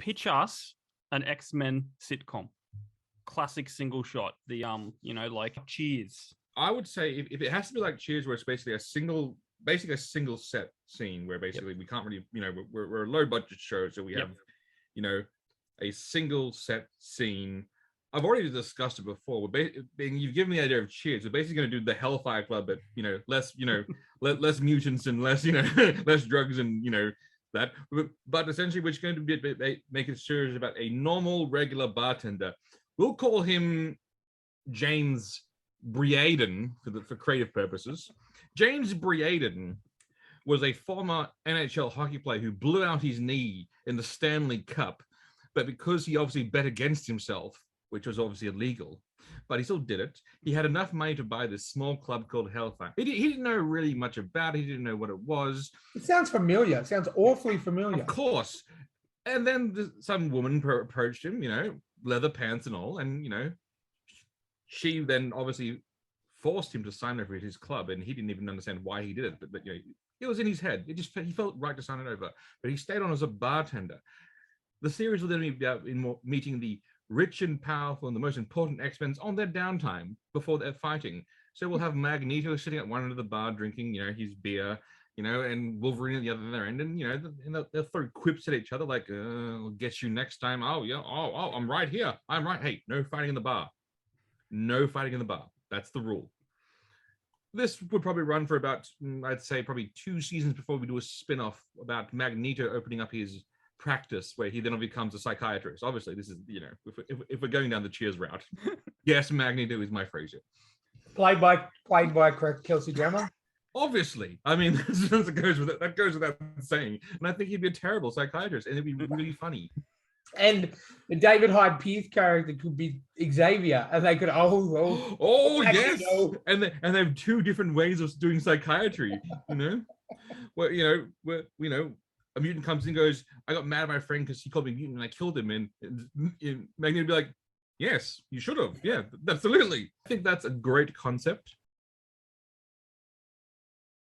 pitch us an X-Men sitcom, classic single shot. The like Cheers. I would say if it has to be like Cheers, where it's basically a single set scene where basically we can't really, we're a low budget show, so we have, a single set scene. I've already discussed it before. You've given me the idea of Cheers. We're basically going to do the Hellfire Club, but less less mutants and less less drugs and that. But essentially, we're going to make it serious about a normal, regular bartender. We'll call him James Brean for creative purposes. James Brean was a former NHL hockey player who blew out his knee in the Stanley Cup, but because he obviously bet against himself, which was obviously illegal, but he still did it. He had enough money to buy this small club called Hellfire. He didn't know really much about it. He didn't know what it was. It sounds familiar. It sounds awfully familiar. Of course. And then some woman approached him, leather pants and all, and, she then obviously forced him to sign over at his club, and he didn't even understand why he did it, but it was in his head. He felt right to sign it over, but he stayed on as a bartender. The series will then be about meeting the rich and powerful and the most important X-Men on their downtime before they're fighting. So we'll have Magneto sitting at one end of the bar drinking, his beer, and Wolverine at the other end, and they'll throw quips at each other like, "I'll get you next time." "Oh yeah, oh, I'm right here. I'm right. Hey, no fighting in the bar. No fighting in the bar. That's the rule." This would probably run for about, I'd say, probably 2 seasons before we do a spin-off about Magneto opening up his practice, where he then becomes a psychiatrist. Obviously, this is, if we're going down the Cheers route, yes, Magneto is my Frasier. Played by correct Kelsey Grammer. Obviously, I mean, that goes without saying. And I think he'd be a terrible psychiatrist, and it'd be really funny. And the David Hyde Pierce character could be Xavier, and they could yes, and they have 2 different ways of doing psychiatry. Where a mutant comes in and goes, "I got mad at my friend because he called me mutant and I killed him," and Magneto would be like, "Yes, you should have. Yeah, absolutely." I think that's a great concept.